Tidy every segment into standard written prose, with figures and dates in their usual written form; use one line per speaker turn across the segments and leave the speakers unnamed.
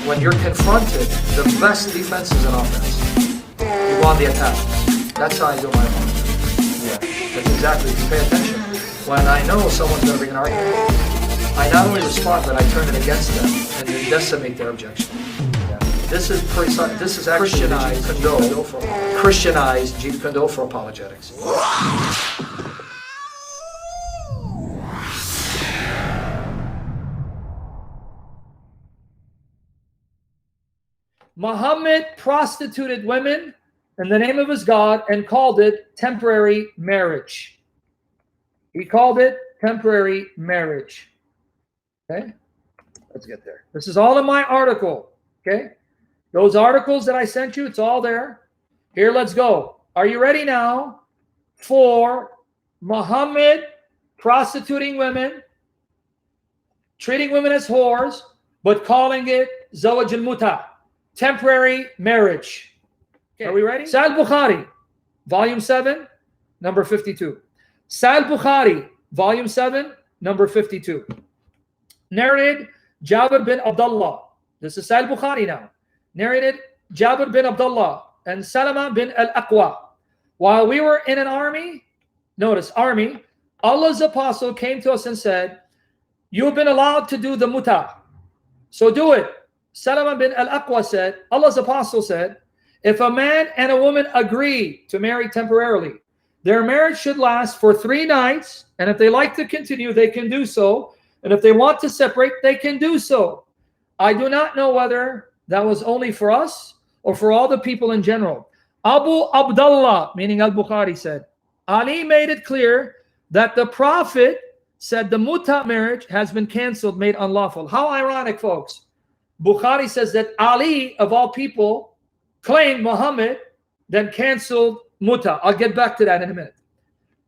when you're confronted, the best defense is an offense. You go on the attack. That's how I do my opponent. Yeah, that's exactly. If you pay attention, when I know someone's going to bring an argument, I not only respond, but I turn it against them and then decimate their objection. Yeah. This is actually Christianized Jeet Kune Do for apologetics.
Muhammad prostituted women in the name of his God and called it temporary marriage. He called it temporary marriage. Okay, let's get there. This is all in my article. Okay, those articles that I sent you, it's all there. Here, let's go. Are you ready now for Muhammad prostituting women, treating women as whores, but calling it zawaj al-mut'a, temporary marriage? Okay. Are we ready? Sahih Bukhari, volume 7, number 52. Sahih Bukhari, volume 7, number 52. Narrated Jabir bin Abdullah. This is Sahih Bukhari now. Narrated Jabir bin Abdullah and Salama bin al-Aqwa. While we were in an army, notice, army, Allah's apostle came to us and said, you've been allowed to do the mut'a, so do it. Salama bin al-Aqwa said, Allah's apostle said, if a man and a woman agree to marry temporarily, their marriage should last for 3 nights, and if they like to continue, they can do so. And if they want to separate, they can do so. I do not know whether that was only for us or for all the people in general. Abu Abdullah, meaning al-Bukhari, said, Ali made it clear that the Prophet said the mut'a marriage has been canceled, made unlawful. How ironic, folks. Bukhari says that Ali, of all people, claimed Muhammad, then canceled mut'a. I'll get back to that in a minute.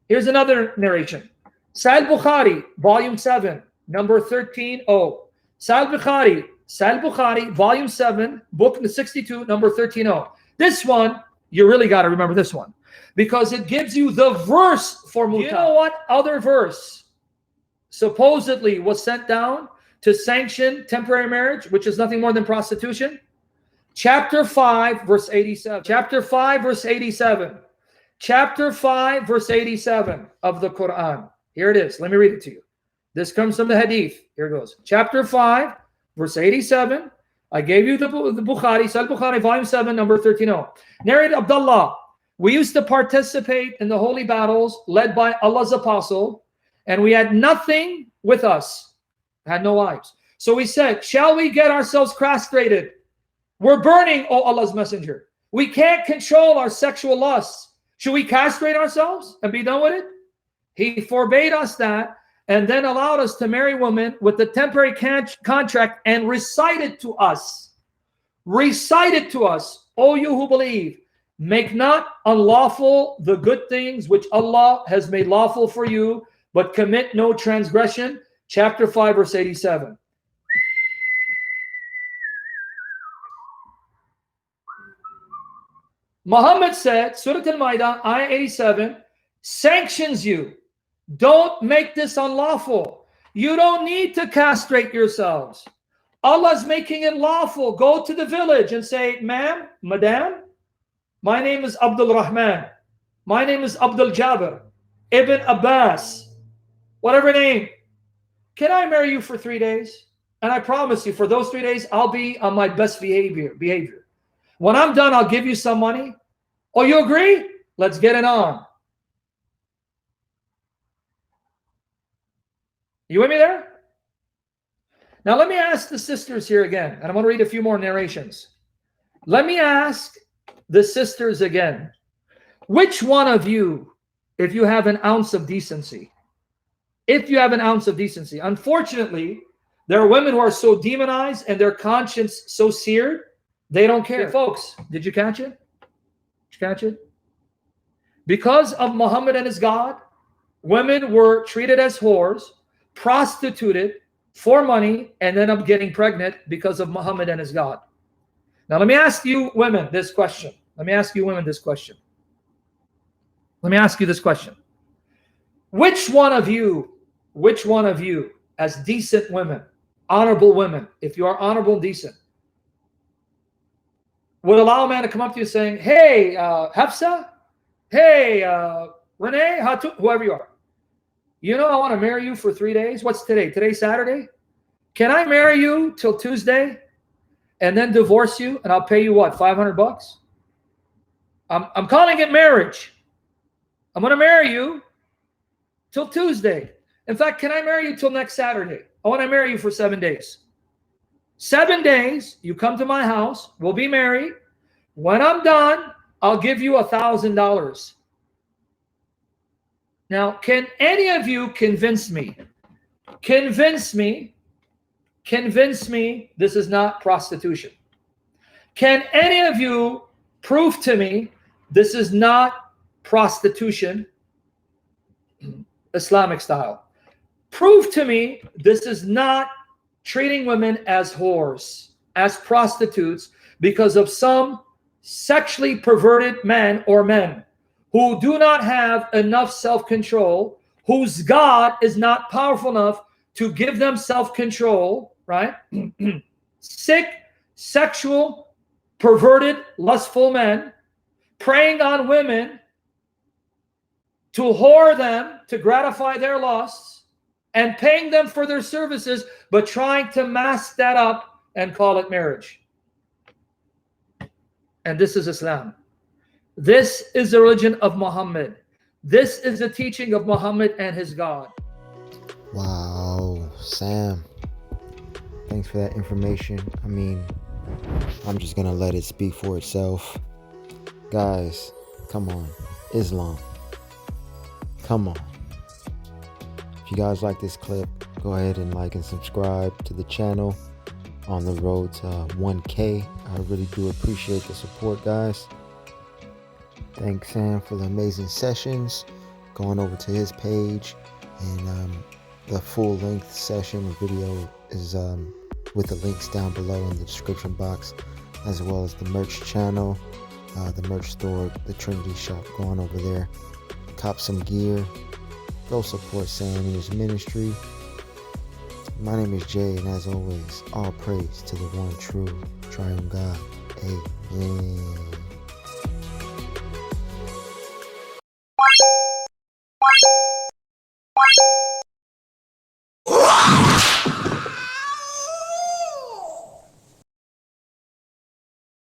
Here's another narration. Sahih Bukhari, volume 7, number 13. Sahih Bukhari, volume 7, book 62, number 13. This one, you really got to remember this one, because it gives you the verse for mut'a. You know what other verse supposedly was sent down to sanction temporary marriage, which is nothing more than prostitution? Chapter 5, verse 87. Chapter 5, verse 87. Chapter 5, verse 87 of the Quran. Here it is. Let me read it to you. This comes from the Hadith. Here it goes. Chapter 5, verse 87. I gave you the Bukhari, Sahih Bukhari, volume 7, number 13. Narrated Abdullah, we used to participate in the holy battles led by Allah's apostle, and we had nothing with us, had no wives. So we said, shall we get ourselves castrated? We're burning, O Allah's messenger. We can't control our sexual lusts. Should we castrate ourselves and be done with it? He forbade us that, and then allowed us to marry women with the temporary contract and recited to us, O you who believe, make not unlawful the good things which Allah has made lawful for you, but commit no transgression. Chapter 5, verse 87. Muhammad said, Surah Al-Ma'idah, ayah 87, sanctions you. Don't make this unlawful. You don't need to castrate yourselves. Allah's making it lawful. Go to the village and say, ma'am, madam, my name is Abdul Rahman. My name is Abdul Jabir, Ibn Abbas, whatever name. Can I marry you for 3 days? And I promise you, for those 3 days, I'll be on my best behavior. When I'm done, I'll give you some money. Oh, you agree? Let's get it on. You with me there? Now let me ask the sisters here again, and I'm going to read a few more narrations. Let me ask the sisters again. Which one of you, if you have an ounce of decency, unfortunately, there are women who are so demonized and their conscience so seared, they don't care. Okay, folks, did you catch it? Did you catch it? Because of Muhammad and his God, women were treated as whores, prostituted for money, and ended up getting pregnant because of Muhammad and his God. Now, let me ask you women this question. Let me ask you this question. Which one of you, as decent women, honorable women, if you are honorable and decent, would allow a man to come up to you saying, hey, Hafsa, hey, Renee, whoever you are, you know I want to marry you for 3 days. What's today? Today's Saturday. Can I marry you till Tuesday and then divorce you and I'll pay you what, $500? I'm calling it marriage. I'm going to marry you till Tuesday. In fact, can I marry you till next Saturday? I want to marry you for 7 days. 7 days, you come to my house, we'll be married. When I'm done, I'll give you $1,000. Now, can any of you convince me this is not prostitution? Can any of you prove to me this is not prostitution, Islamic style? Prove to me this is not treating women as whores, as prostitutes, because of some sexually perverted men or men who do not have enough self-control, whose God is not powerful enough to give them self-control, right? Sick, sexual, perverted, lustful men preying on women to whore them, to gratify their lusts, and paying them for their services, but trying to mask that up and call it marriage. And this is Islam. This is the religion of Muhammad. This is the teaching of Muhammad and his God.
Wow, Sam. Thanks for that information. I mean, I'm just gonna let it speak for itself. Guys, come on. Islam. Come on. If you guys like this clip, go ahead and like and subscribe to the channel on the road to 1K. I really do appreciate the support, guys. Thanks, Sam, for the amazing sessions. Going over to his page, and the full-length session video is with the links down below in the description box, as well as the merch channel, the merch store, the Trinity shop. Going over there, cop some gear. Go support Sam and his ministry. My name is Jay, and as always, all praise to the one true triune God. Amen.